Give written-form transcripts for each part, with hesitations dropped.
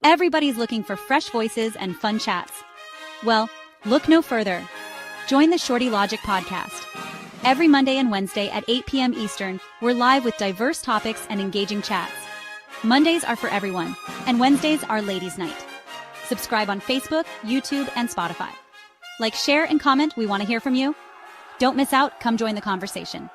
Everybody's looking for fresh voices and fun chats. Well, look no further. Join the Shorty Logic podcast. Every Monday and Wednesday at 8 p.m. Eastern, we're live with diverse topics and engaging chats. Mondays are for everyone, and Wednesdays are ladies' night. Subscribe on Facebook, YouTube, and Spotify. Like, share, and comment. We want to hear from you. Don't miss out. Come join the conversation.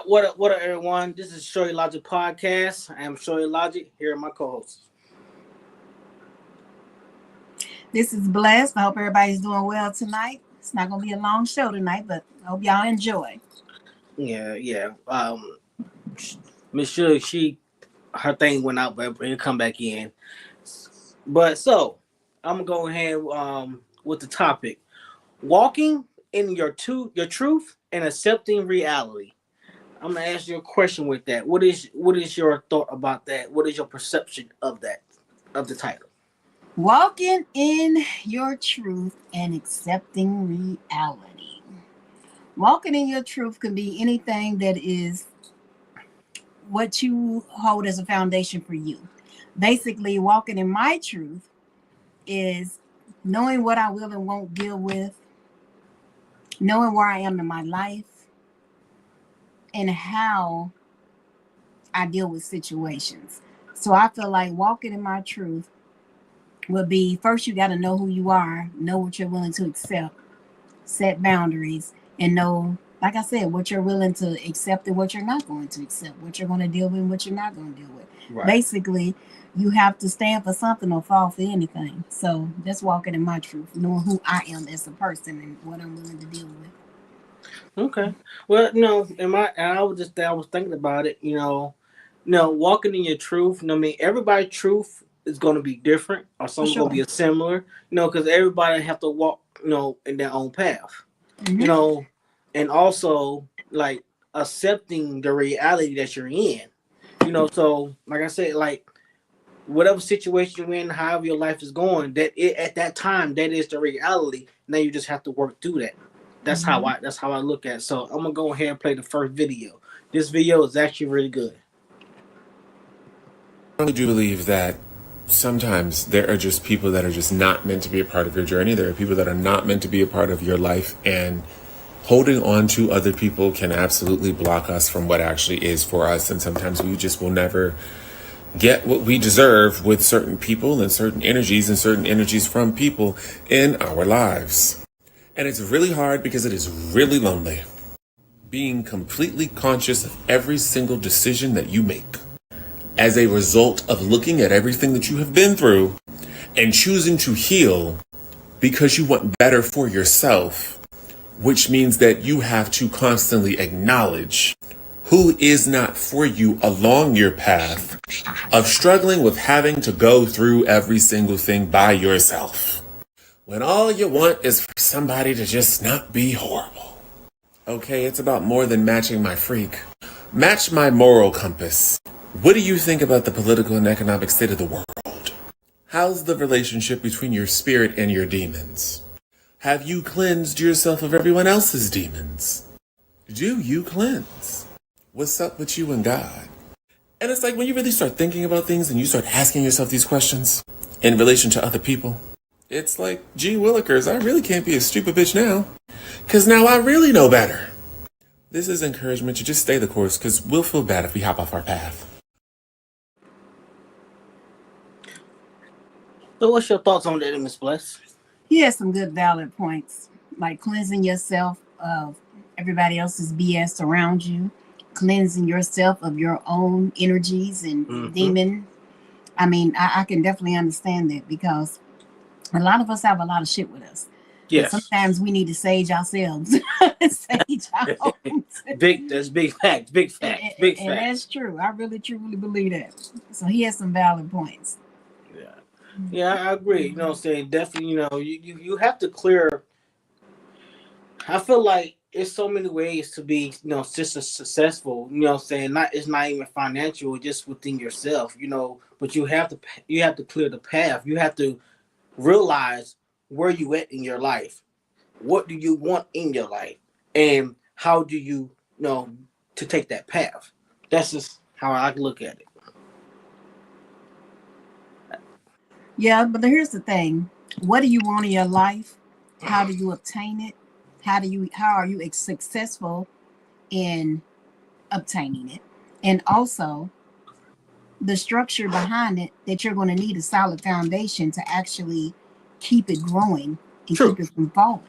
What up, everyone? This is Shorty Logic Podcast. I am Shorty Logic. Here are my co-hosts. This is Blessed. I hope everybody's doing well tonight. It's not going to be a long show tonight, but I hope y'all enjoy. Yeah. Miss Suge, her thing went out, but it'll come back in. But so, I'm going to go ahead with the topic. Walking in your truth and accepting reality. I'm gonna ask you a question with that. What is your thought about that? What is your perception of that, of the title? Walking in your truth and accepting reality. Walking in your truth can be anything that is what you hold as a foundation for you. Basically, walking in my truth is knowing what I will and won't deal with, knowing where I am in my life, and how I deal with situations. So I feel like walking in my truth would be, first you got to know who you are, know what you're willing to accept, set boundaries, and know, like I said, what you're willing to accept and what you're not going to accept, what you're going to deal with and what you're not going to deal with. Right. Basically, you have to stand for something or fall for anything. So that's walking in my truth, knowing who I am as a person and what I'm willing to deal with. Okay. Well, I was thinking about it. Walking in your truth. Everybody's truth is going to be different, or some going to be similar. Because everybody have to walk, in their own path. Mm-hmm. And also like accepting the reality that you're in. So like I said, like whatever situation you're in, however your life is going, at that time that is the reality. Now you just have to work through that. That's mm-hmm. how I look at it. So I'm gonna go ahead and play the first video. This video is actually really good. I really do believe that sometimes there are just people that are just not meant to be a part of your journey. There are people that are not meant to be a part of your life, and holding on to other people can absolutely block us from what actually is for us. And sometimes we just will never get what we deserve with certain people and certain energies from people in our lives. And it's really hard because it is really lonely. Being completely conscious of every single decision that you make as a result of looking at everything that you have been through and choosing to heal because you want better for yourself, which means that you have to constantly acknowledge who is not for you along your path of struggling with having to go through every single thing by yourself. When all you want is for somebody to just not be horrible. Okay, it's about more than matching my freak. Match my moral compass. What do you think about the political and economic state of the world? How's the relationship between your spirit and your demons? Have you cleansed yourself of everyone else's demons? Do you cleanse? What's up with you and God? And it's like when you really start thinking about things and you start asking yourself these questions in relation to other people, it's like, gee willikers, I really can't be a stupid bitch now, because now I really know better. This is encouragement to just stay the course, because we'll feel bad if we hop off our path. So what's your thoughts on that, Ms. Bless? He has some good valid points, like cleansing yourself of everybody else's BS around you, cleansing yourself of your own energies and demon. I mean, I can definitely understand that, because a lot of us have a lot of shit with us. Yes. Sometimes we need to sage ourselves. Sage our own. That's big fact. Big fact. Big fact. And that's true. I really truly believe that. So he has some valid points. Yeah. Yeah, I agree. You know what I'm saying? Definitely, you have to clear. I feel like it's so many ways to be, just as successful, you know what I'm saying? It's not even financial, just within yourself, but you have to clear the path. You have to realize where you at in your life. What do you want in your life? And how do you know to take that path? That's just how I look at it. Yeah, but here's the thing. What do you want in your life? How do you obtain it? How are you successful in obtaining it? And also the structure behind it, that you're going to need a solid foundation to actually keep it growing and keep it from falling.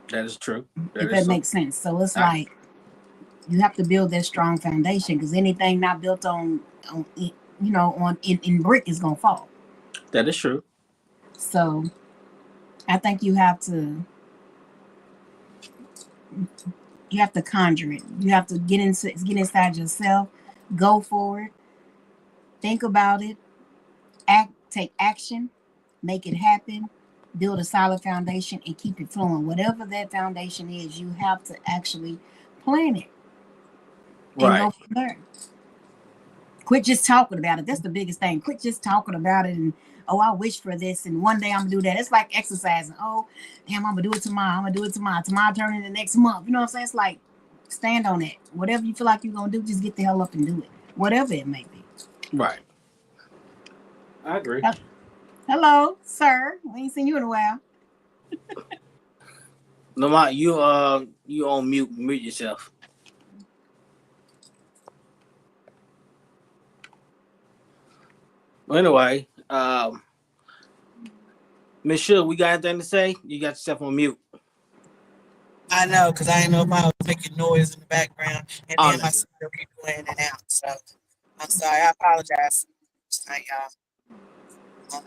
That is true. If that makes sense. So it's like you have to build that strong foundation, because anything not built on in brick is going to fall. That is true. So I think you have to conjure it. You have to get inside yourself, go for it, think about it, take action, make it happen, build a solid foundation, and keep it flowing. Whatever that foundation is, you have to actually plan it and go from there. Quit just talking about it. That's the biggest thing. Quit just talking about it and, I wish for this, and one day I'm gonna do that. It's like exercising. Oh, damn, I'm gonna do it tomorrow. Tomorrow turn into next month. You know what I'm saying? It's like, stand on it. Whatever you feel like you're gonna do, just get the hell up and do it. Whatever it may be. Right. I agree. Hello, sir. We ain't seen you in a while. Lamont, you on mute. Mute yourself. Well, anyway, Miss Sugar, we got anything to say? You got yourself on mute. I know, because I didn't know if I was making noise in the background, and then my sister keep playing it out. So I'm sorry. I apologize. Y'all.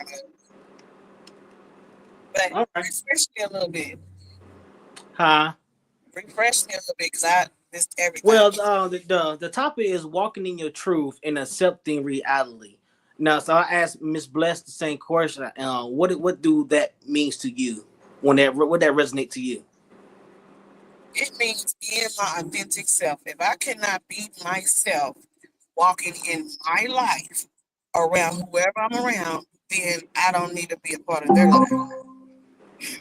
But refresh me a little bit. Huh? Refresh me a little bit, because I missed everything. Well, the topic is walking in your truth and accepting reality. Now, so I asked Miss Bless the same question. What do that means to you? What that resonate to you? It means being my authentic self. If I cannot be myself, walking in my life around whoever I'm around, then I don't need to be a part of their life.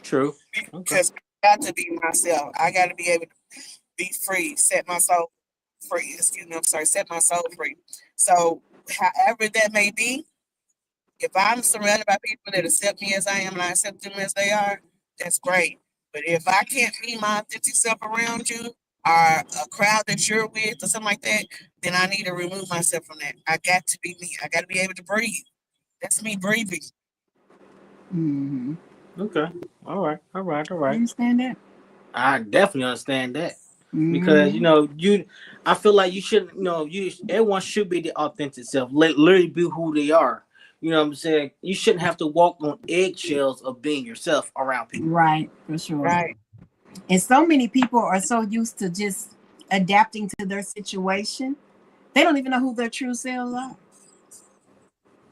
True. Because I got to be myself. I got to be able to be free, set my soul free. Set my soul free. So, however that may be, if I'm surrounded by people that accept me as I am and I accept them as they are, that's great. But if I can't be my authentic self around you, or a crowd that you're with or something like that, then I need to remove myself from that. I got to be me. I got to be able to breathe. That's me breathing. Mm-hmm. Okay. All right. You understand that? I definitely understand that. Because I feel like you shouldn't. Everyone should be the authentic self. Literally be who they are. You know what I'm saying? You shouldn't have to walk on eggshells of being yourself around people. Right, for sure. Right. And so many people are so used to just adapting to their situation, they don't even know who their true selves are.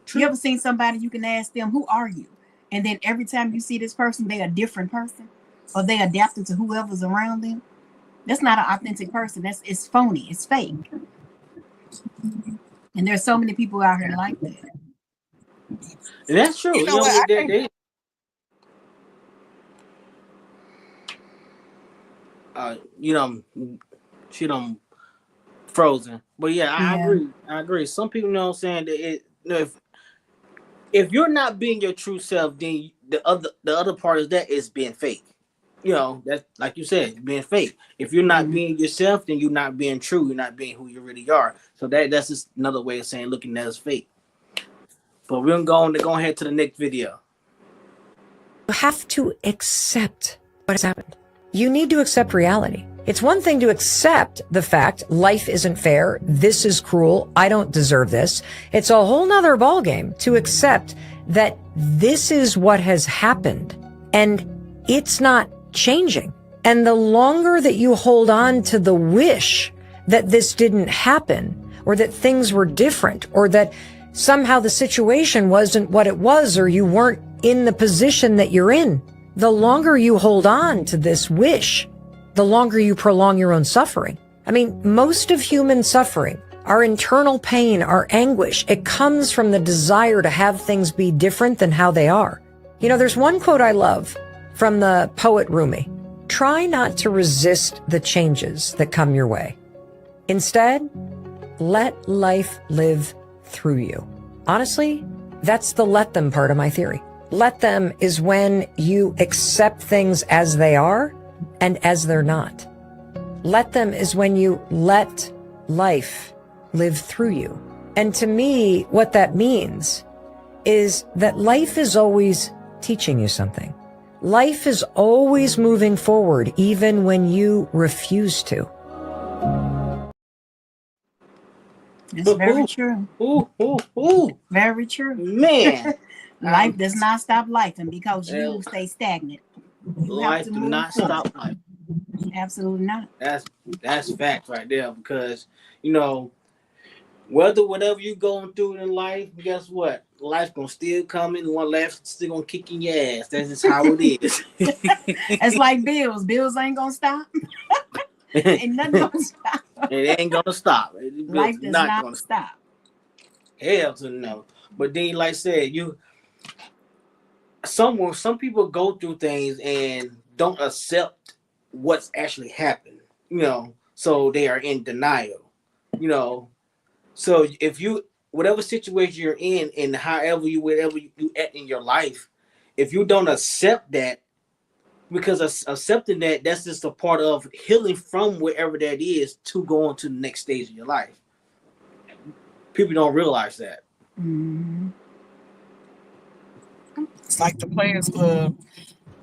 True. You ever seen somebody, you can ask them, who are you? And then every time you see this person, they're a different person, or they adapted to whoever's around them. That's not an authentic person. It's phony. It's fake. And there's so many people out here like that. And that's true. You know what? She done frozen. But yeah, I agree. Some people know what I'm saying that if you're not being your true self, then the other part of that is being fake. That's like you said, being fake. If you're not being yourself, then you're not being true. You're not being who you really are. So that's just another way of saying looking at as fake. But we're going to go ahead to the next video. You have to accept what has happened. You need to accept reality. It's one thing to accept the fact life isn't fair. This is cruel. I don't deserve this. It's a whole nother ballgame to accept that this is what has happened and it's not changing. And the longer that you hold on to the wish that this didn't happen, or that things were different, or that somehow the situation wasn't what it was, or you weren't in the position that you're in, the longer you hold on to this wish, the longer you prolong your own suffering. I mean, most of human suffering, our internal pain, our anguish, it comes from the desire to have things be different than how they are. You know, there's one quote I love from the poet Rumi. Try not to resist the changes that come your way. Instead, let life live through you. Honestly, that's the let them part of my theory. Let them is when you accept things as they are and as they're not. Let them is when you let life live through you. And to me, what that means is that life is always teaching you something. Life is always moving forward, even when you refuse to. It's very true. Ooh. Very true. Man. Life does not stop life, and because you stay stagnant. You Life do not stop life. Absolutely not. That's fact right there, because you know, whatever you going through in life, guess what? Life gonna still come in. One life still gonna kick in your ass. That's just how it is. It's like bills. Bills ain't gonna stop. Ain't nothing gonna stop. It ain't gonna stop. Life does not gonna stop. Hell to no. But then, like I said, some people go through things and don't accept what's actually happened. You know, so they are in denial. You know, so if you whatever situation you're in and whatever you at in your life, if you don't accept that, because accepting that's just a part of healing from wherever that is to go on to the next stage of your life. People don't realize that. Mm-hmm. It's like the Players Club.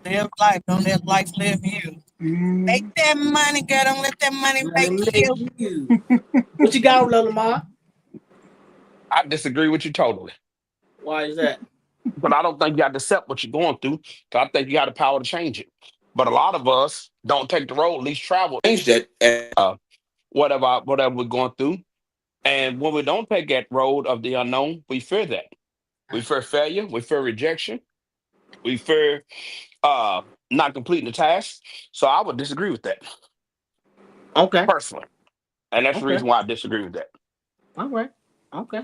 Live life, don't let life live you. Mm-hmm. Make that money, girl. Don't let that money make you. What you got, Lamar? I disagree with you totally. Why is that? But I don't think you have to accept what you're going through. So I think you got the power to change it. But a lot of us don't take the road, at least travel, change that, whatever we're going through. And when we don't take that road of the unknown, we fear that. We fear failure. We fear rejection. We fear not completing the task. So I would disagree with that. Okay. Personally. And that's the reason why I disagree with that. All right. Okay.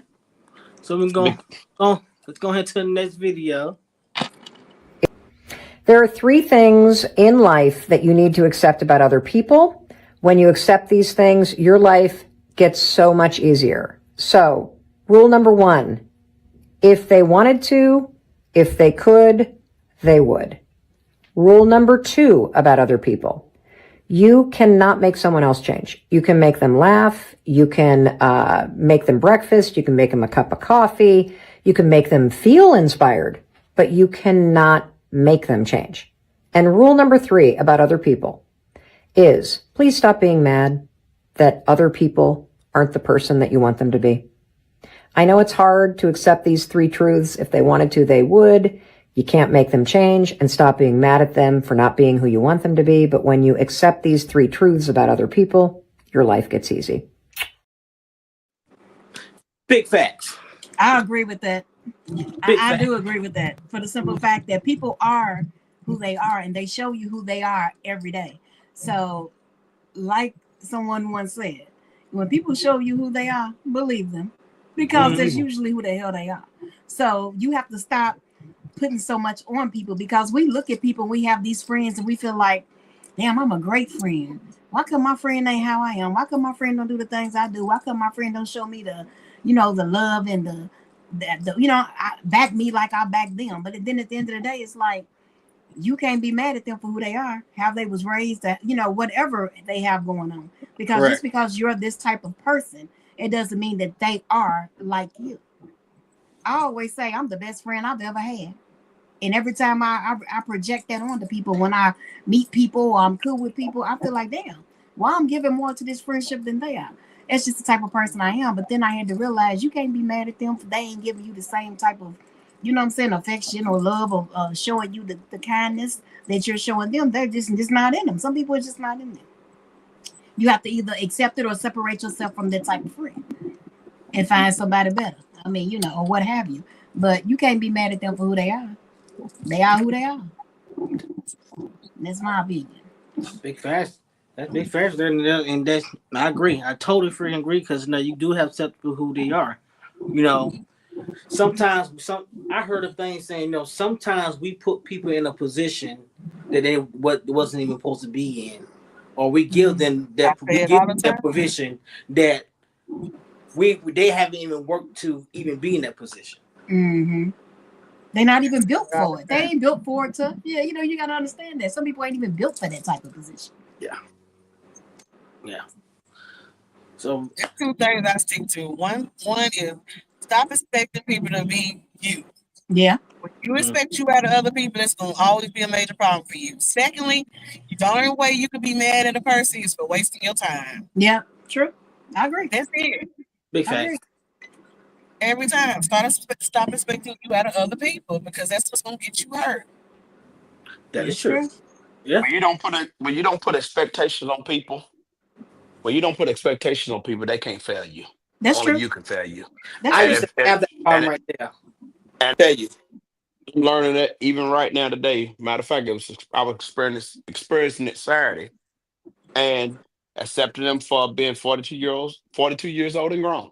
So we're going let's go ahead to the next video. There are 3 things in life that you need to accept about other people. When you accept these things, your life gets so much easier. So, rule number 1, if they wanted to, if they could, they would. Rule number 2 about other people. You cannot make someone else change. You can make them laugh. You can make them breakfast. You can make them a cup of coffee. You can make them feel inspired, but you cannot make them change. And rule number 3 about other people is please stop being mad that other people aren't the person that you want them to be. I know it's hard to accept these 3 truths. If they wanted to, they would. You can't make them change, and stop being mad at them for not being who you want them to be. But when you accept these 3 truths about other people, your life gets easy. Big facts. I agree with that. I do agree with that, for the simple fact that people are who they are, and they show you who they are every day. So, like someone once said, when people show you who they are, believe them, because that's usually who the hell they are. So you have to stop putting so much on people, because we look at people, we have these friends, and we feel like, damn, I'm a great friend. Why come my friend ain't how I am? Why come my friend don't do the things I do? Why come my friend don't show me the love and the back me like I back them? But then at the end of the day, it's like, you can't be mad at them for who they are, how they was raised, that whatever they have going on. Because just because you're this type of person, it doesn't mean that they are like you. I always say I'm the best friend I've ever had. And every time I project that onto people, when I meet people or I'm cool with people, I feel like, damn, Why I'm giving more to this friendship than they are? It's just the type of person I am. But then I had to realize you can't be mad at them for they ain't giving you the same type of, you know what I'm saying, affection or love or showing you the kindness that you're showing them. They're just not in them. Some people are just not in them. You have to either accept it or separate yourself from that type of friend and find somebody better. I mean, you know, or what have you. But you can't be mad at them for who they are. They are who they are. That's my opinion. Big facts. That's big facts there, and that's I agree. I totally freaking agree because you do have to accept who they are. You know, sometimes I heard a thing saying, sometimes we put people in a position that they wasn't even supposed to be in, or we give them that position that they haven't even worked to even be in that position. Mm-hmm. They're not even built for it. They ain't built for it to. Yeah, you got to understand that some people ain't even built for that type of position. Yeah. So there's two things I stick to. One is stop expecting people to be you. Yeah. When you expect you out of other people, it's going to always be a major problem for you. Secondly, the only way you can be mad at a person is for wasting your time. Yeah, true. I agree. That's it. Big fact. Every time, stop expecting you out of other people because that's what's going to get you hurt. That is true. Yeah. When you don't put expectations on people, they can't fail you. That's Only true. you can fail you. That's I used to have that problem right there. And I tell you, I'm learning that even right now today. Matter of fact, I was experiencing it Saturday, and accepting them for being 42 years old and grown.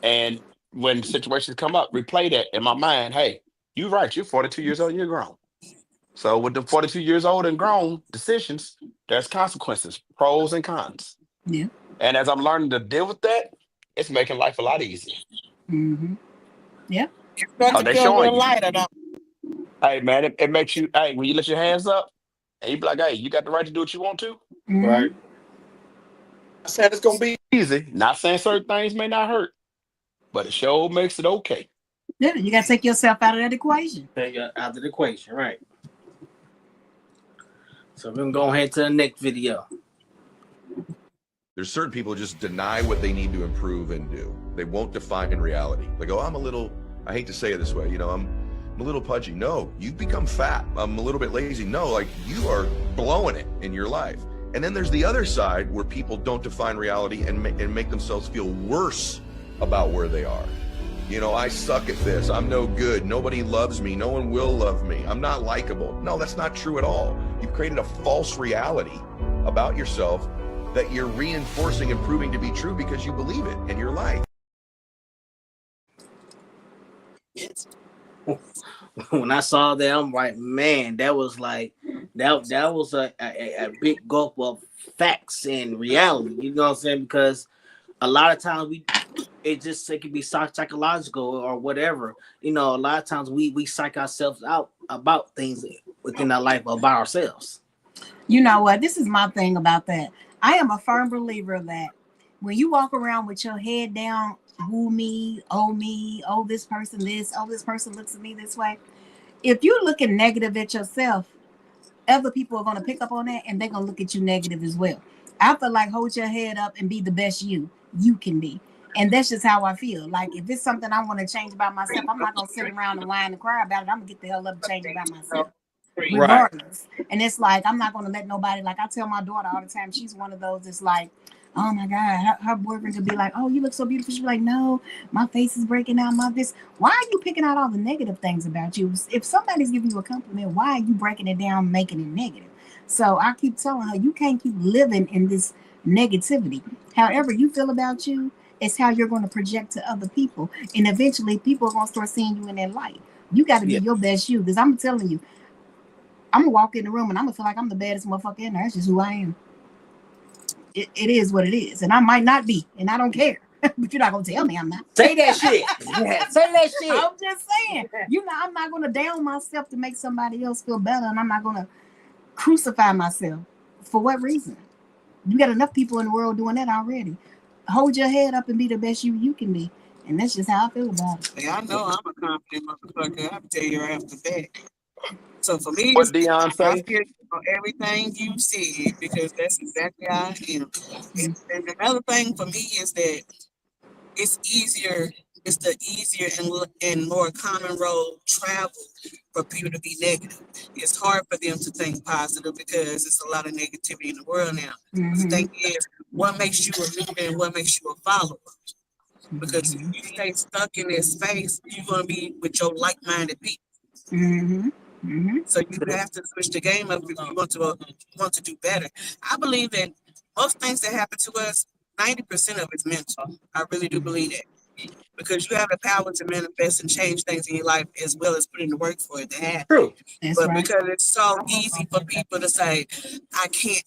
And when situations come up, replay that in my mind. Hey, you're right. You're 42 years old and you're grown. So with the 42 years old and grown decisions, there's consequences, pros and cons. Yeah. And as I'm learning to deal with that, it's making life a lot easier. Mm-hmm. Yeah. You're going to feel a little lighter, don't you? Hey, man, it makes you, when you let your hands up, and you be like, hey, you got the right to do what you want to. Mm-hmm. Right. I said it's going to be easy. Not saying certain things may not hurt, but it sure makes it okay. Yeah, you got to take yourself out of that equation. Take it out of the equation, right. So we're going to go ahead to the next video. There's certain people who just deny what they need to improve and do. They won't define reality. They go, I hate to say it this way, I'm a little pudgy. No, you've become fat. I'm a little bit lazy. No, like you are blowing it in your life. And then there's the other side where people don't define reality and make themselves feel worse about where they are. I suck at this. I'm no good. Nobody loves me. No one will love me. I'm not likable. No, that's not true at all. You've created a false reality about yourself that you're reinforcing and proving to be true because you believe it in your life. When I saw that, I'm like, man, that was like that was a big gulp of facts and reality. You know what I'm saying? Because a lot of times it can be psychological or whatever. A lot of times we psych ourselves out about things within our life about ourselves. You know what? This is my thing about that. I am a firm believer that when you walk around with your head down, who me, oh, this person looks at me this way. If you're looking negative at yourself, other people are going to pick up on that and they're going to look at you negative as well. I feel like hold your head up and be the best you can be. And that's just how I feel. Like if it's something I want to change about myself, I'm not going to sit around and whine and cry about it. I'm going to get the hell up and change it about myself. Regardless. Right. And it's like, I'm not going to let nobody, like I tell my daughter all the time, she's one of those that's like, oh my God, her boyfriend could be like, oh, you look so beautiful. She'd be like, no, my face is breaking out, this. Why are you picking out all the negative things about you? If somebody's giving you a compliment, why are you breaking it down, making it negative? So I keep telling her, you can't keep living in this negativity. However you feel about you, it's how you're going to project to other people. And eventually people are going to start seeing you in that light. You got to be your best you. Because I'm telling you, I'm going to walk in the room and I'm going to feel like I'm the baddest motherfucker in there. That's just who I am. It is what it is. And I might not be. And I don't care. But you're not going to tell me I'm not. Say that shit. Say that shit. I'm just saying. I'm not going to down myself to make somebody else feel better. And I'm not going to crucify myself. For what reason? You got enough people in the world doing that already. Hold your head up and be the best you can be. And that's just how I feel about it. Hey, I know I'm a confident motherfucker. I'll tell you right off the bat. So for me, What Dion I say? feel on everything you said because that's exactly how I am. And another thing for me is that it's easier. It's the easier and more common road travel for people to be negative. It's hard for them to think positive because it's a lot of negativity in the world now. The thing is, what makes you a leader and what makes you a follower? Because if you stay stuck in this space, you're gonna be with your like-minded people. So you have to switch the game up if you want to do better. I believe that most things that happen to us, 90% of it's mental. I really do believe that. Because you have the power to manifest and change things in your life as well as put in the work for it to happen. True. But because it's so easy for people to say, I can't,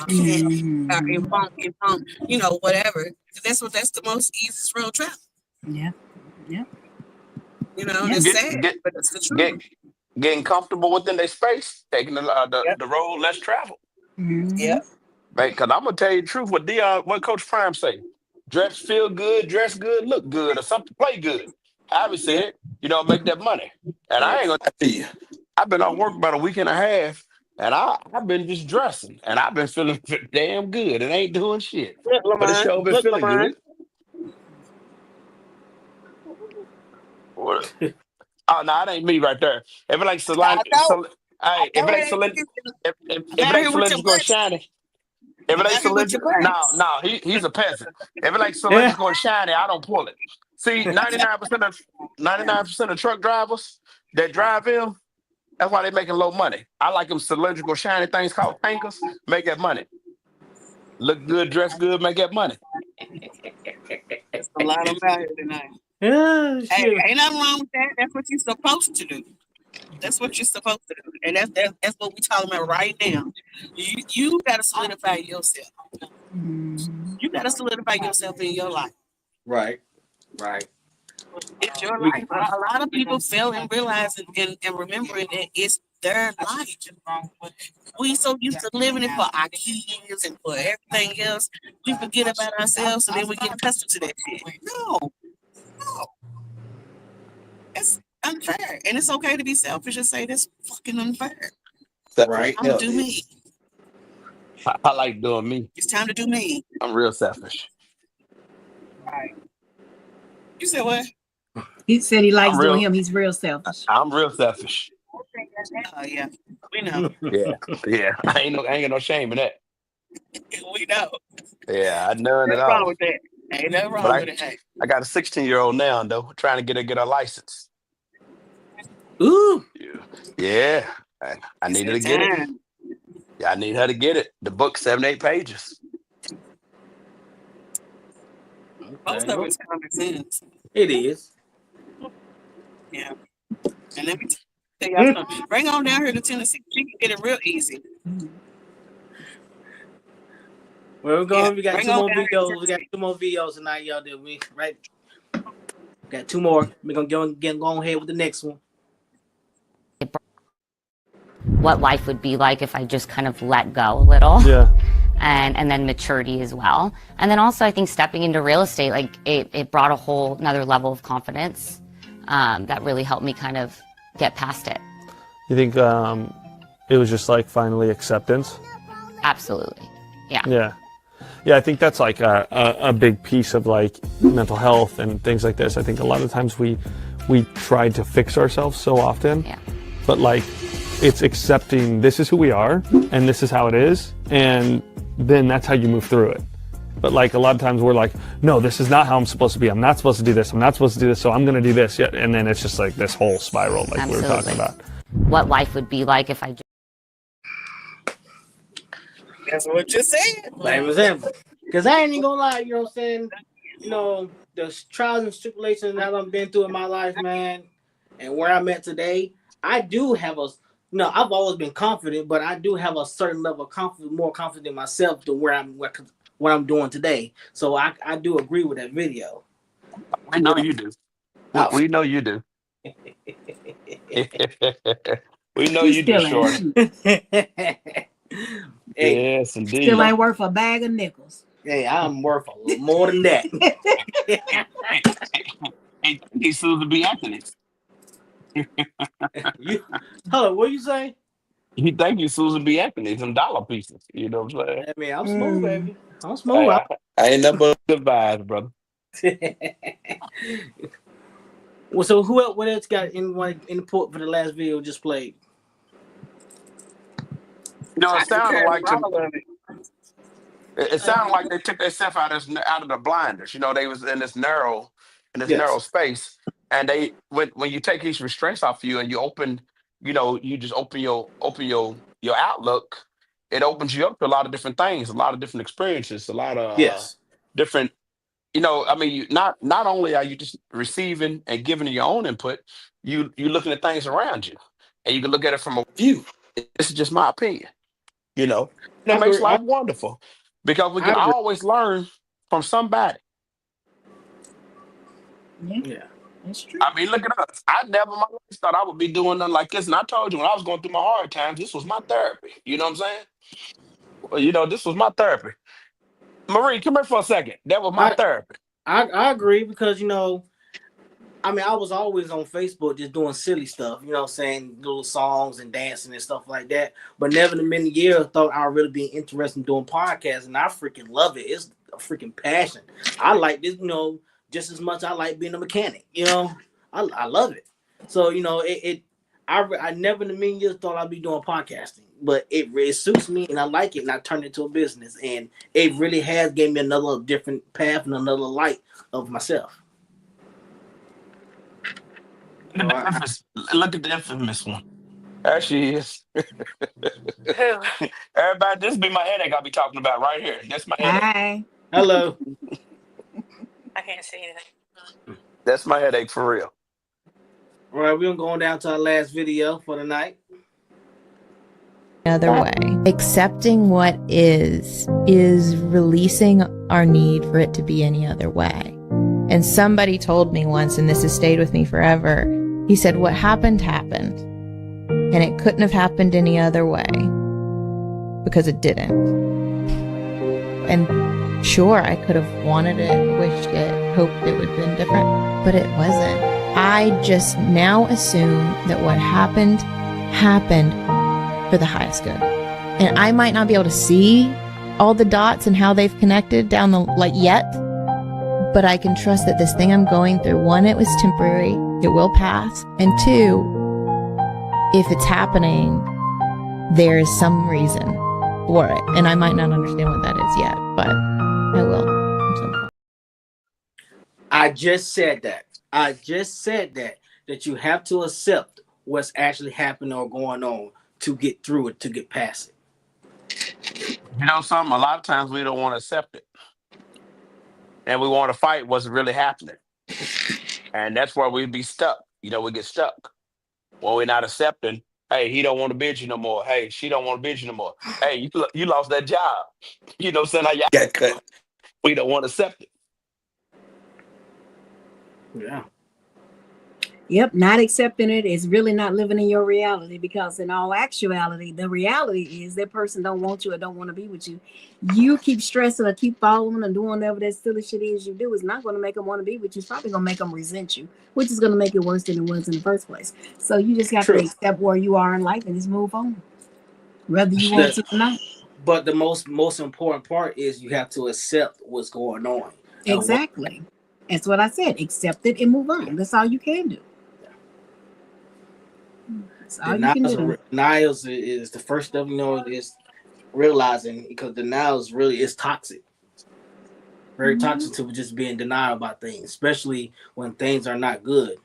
it won't, whatever. That's the most easiest road travel. Yeah. It's sad, but it's the truth. Getting comfortable within their space, taking the road less traveled. Yeah. Right, because I'm gonna tell you the truth. What Coach Prime say? Dress feel good, dress good, look good, or something play good. Harvey said, make that money. And I ain't gonna tell you, I've been on work about a week and a half, and I've been just dressing, and I've been feeling damn good. And ain't doing shit, but it's sure been feeling good. What? Oh no, it ain't me right there. If it ain't Solange, if it ain't Solange, if it ain't Solange shiny. If it ain't Solange, no, he's a peasant. If it ain't Solange shiny, I don't pull it. See, 99% of truck drivers that drive in, that's why they making low money. I like them cylindrical shiny things called tankers. Make that money. Look good, dress good, make that money. There's a lot of them out here tonight. Yeah, hey, ain't nothing wrong with that. That's what you're supposed to do. That's what you're supposed to do. And that's what we're talking about right now. You got to solidify yourself. You got to solidify yourself in your life. Right. It's your life. A lot of people fail in realizing and remembering that it's their life. We so used to living it for our kids and for everything else, we forget about ourselves and then we get accustomed to that shit. No. It's unfair. And it's okay to be selfish and say that's fucking unfair. Right. I'm gonna do me. I like doing me. It's time to do me. I'm real selfish. Right. You said what? He said he likes doing him. He's real selfish. I'm real selfish. Oh yeah, we know. Yeah. I ain't got no shame in that. We know. Yeah, none at all. Nothing wrong with that. Ain't nothing wrong with it. Hey. I got a 16-year-old now, though, trying to get her license. Ooh. Yeah. I need her to get it. Yeah, I need her to get it. The book's 7-8 pages. Most of it's common sense. It is. Yeah. And let me tell y'all something. Bring on down here to Tennessee. She can get it real easy. Where we're going, we got 2 more videos. We got 2 more videos tonight, y'all. That we got 2 more. We're gonna go ahead with the next one. What life would be like if I just kind of let go a little. Yeah. And then maturity as well. And then also I think stepping into real estate, like it brought a whole another level of confidence that really helped me kind of get past it. You think it was just like finally acceptance? Absolutely. Yeah. Yeah, I think that's like a big piece of like mental health and things like this. I think a lot of times we try to fix ourselves so often. Yeah. But like it's accepting this is who we are and this is how it is, and then that's how you move through it. But like a lot of times we're like, no, this is not how I'm supposed to be. I'm not supposed to do this. I'm not supposed to do this. So I'm going to do this. Yeah. And then it's just like this whole spiral like Absolutely. we were talking about. What life would be like if I just... That's what you said. Like example. Because I ain't even gonna lie, you know what I'm saying? You know, the trials and tribulations that I've been through in my life, man, and where I'm at today, I do have I've always been confident, but I do have a certain level of confidence, more confident in myself than what I'm doing today. So I do agree with that video. We know you do. We know you do. We know you do, Shorty. Hey, yes, indeed. Still ain't worth a bag of nickels. Hey, I'm worth a little more than that. Hey, Susan B. Anthony. You, hold on, what you say? You think you Susan B. Anthony, some dollar pieces. You know what I'm saying? I mean, I'm smooth, Mm. baby. I'm Hey, smooth. I ain't nothing but good vibes, brother. Well, so who else? What else got anyone input for the last video just played? You know, I it sounded concur with like to all of it. it sounded like they took themselves out of the blinders. You know, they was in this narrow Yes. space, and they when you take these restraints off you and you open, you know, you just open your outlook. It opens you up to a lot of different things, a lot of different experiences, a lot of Yes. different. You know, I mean, not only are you just receiving and giving your own input, you looking at things around you, and you can look at it from a view. This is just my opinion, you know, and I it makes agree. life wonderful because we I can agree. always learn from somebody. Yeah, Yeah. that's true. I mean, look at us. I never in my life thought I would be doing nothing like this, and I told you when I was going through my hard times, this was my therapy. You know what I'm saying? Well, you know, this was my therapy. Marie, come here for a second. That was my I therapy. I agree because I mean, I was always on Facebook just doing silly stuff, saying little songs and dancing and stuff like that. But never in a million years thought I'd really be interested in doing podcasts, and I freaking love it. It's a freaking passion. I like this, just as much I like being a mechanic. I love it. So I never in a million years thought I'd be doing podcasting, but it suits me and I like it, and I turned it into a business, and it really has gave me another different path and another light of myself. So Look at the infamous one. There she is. Everybody, this be my headache I'll be talking about right here. That's my headache. Hi. hello. I can't see anything. That's my headache for real. All right, we're going down to our last video for the night. Other way. Accepting what is releasing our need for it to be any other way. And somebody told me once, and this has stayed with me forever, he said, what happened, happened. And it couldn't have happened any other way. Because it didn't. And sure, I could have wanted it, wished it, hoped it would have been different, but it wasn't. I just now assume that what happened, happened for the highest good. And I might not be able to see all the dots and how they've connected down yet, but I can trust that this thing I'm going through, one, it was temporary, it will pass, and two, if it's happening, there is some reason for it. And I might not understand what that is yet, but I will. I just said that you have to accept what's actually happening or going on to get through it, to get past it. You know something? A lot of times we don't want to accept it. And we want to fight what's really happening. And that's where we be stuck. We get stuck. When we're not accepting, hey, he don't want to bid you no more. Hey, she don't want to bid you no more. Hey, you lost that job. You know what I'm saying? How y'all got cut. We don't want to accept it. Yeah. Yep, not accepting it is really not living in your reality, because in all actuality, the reality is that person don't want you or don't want to be with you. You keep stressing or keep following and doing whatever that silly shit is you do is not going to make them want to be with you. It's probably going to make them resent you, which is going to make it worse than it was in the first place. So you just have to accept where you are in life and just move on, whether you want to or not. But the most important part is you have to accept what's going on. Exactly. That's what I said. Accept it and move on. That's all you can do. Denials is the first step, is realizing, because denials really is toxic. Very toxic to just being denial about things, especially when things are not good.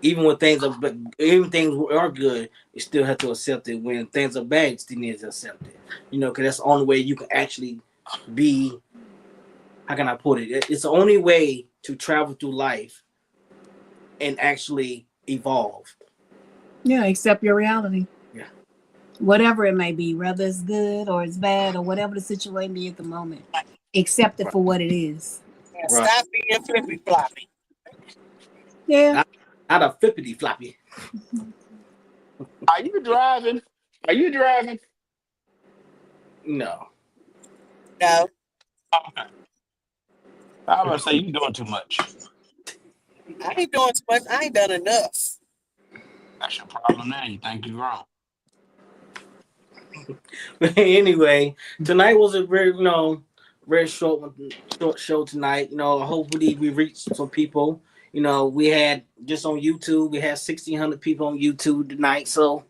Even when things are good, you still have to accept it. When things are bad, you still need to accept it. Because that's the only way you can actually be. How can I put it? It's the only way to travel through life and actually evolve. Yeah, accept your reality. Yeah. Whatever it may be, whether it's good or it's bad or whatever the situation be at the moment. Accept it for what it is. And stop being flippy floppy. Yeah. Not a flippity floppy. Are you driving? No. No. Okay. I was going to say you're doing too much. I ain't doing too much. I ain't done enough. That's your problem now. You think you're wrong. Anyway, tonight was a very, very short show tonight. Hopefully we reached some people. We had just on YouTube, we had 1,600 people on YouTube tonight. So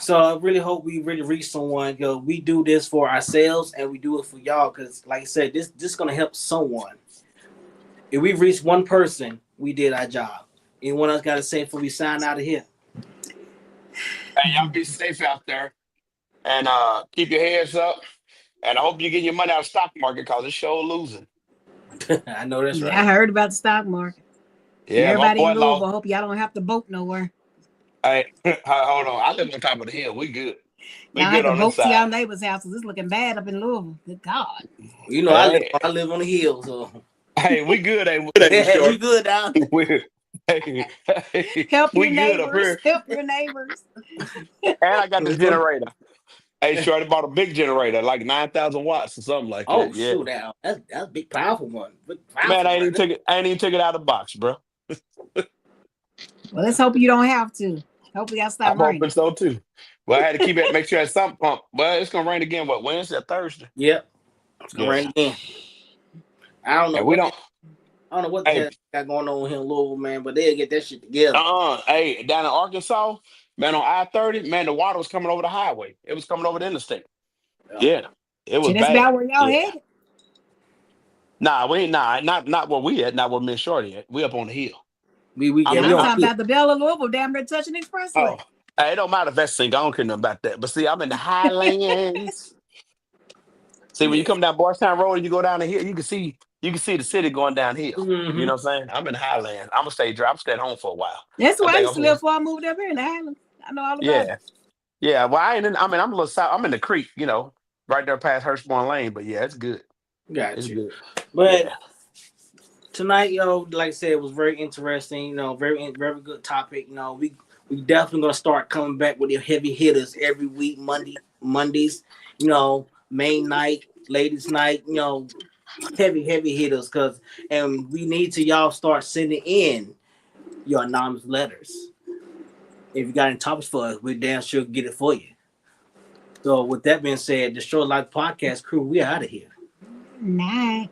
I really hope we really reach someone. We do this for ourselves and we do it for y'all. Because, like I said, this is gonna help someone. If we reach one person, we did our job. Anyone else got to say before we sign out of here? Hey, y'all be safe out there, and keep your heads up. And I hope you get your money out of the stock market because it's sure losing. I know that's right. I heard about the stock market. Yeah, Everybody my in boy Louisville, lost. hope y'all don't have to boat nowhere. Hey, hold on. I live on top of the hill. We good. We Y'all good have to on this boat to y'all side. neighbors' houses. It's looking bad up in Louisville. Good God. Hey, I live on the hill, so hey, we good, ain't we, we short? good down. Help We your good up neighbors. here. Help your neighbors. And I got the generator. Hey, Shorty bought a big generator, like 9,000 watts or something like Oh that. Yeah. shoot, that's a big powerful one. Big Man, powerful I ain't one. even took it out of the box, bro. Well, let's hope you don't have to. Hopefully, y'all stop I'm hoping raining. so too. Well, I had to keep it, make sure it's sump pump. Well, it's gonna rain again. What, Wednesday or Thursday? Yep, it's gonna Yeah. rain again. I don't know And we what don't. the Hey, hell got going on here in Louisville, man, but they'll get that shit together. Hey, down in Arkansas, man, on I-30, man, the water was coming over the highway. It was coming over the interstate. Yeah, it was So that's bad. about where y'all Yeah. headed. Nah, we ain't. Nah, not where we at. Not where me and Shorty at. We up on the hill. We I I'm mean, don't talking feel. about the Bella Louisville, damn near touching the oh, expressway. hey, it don't matter if that's single. I don't care nothing about that. But see, I'm in the highlands. See, when you Yeah. come down Boystown Road and you go down the hill, you can see the city going downhill. Mm-hmm. You know what I'm saying? I'm in the highlands. I'm gonna stay dry. I'm staying home for a while. That's I where I think used I'm to live supposed. before I moved up here in the Highlands. I know all about it. Yeah, yeah. Well, I ain't. I'm a little south. I'm in the creek. Right there past Hurstbourne Lane. But yeah, it's good. Got It's you. good. But Yeah. tonight, like I said, it was very interesting. Very very good topic. We definitely gonna start coming back with the heavy hitters every week. Mondays. Main night, ladies night. Heavy hitters. And we need to y'all start sending in your anonymous letters. If you got any topics for us, we damn sure get it for you. So with that being said, the Short Life Podcast crew, we out of here. Night.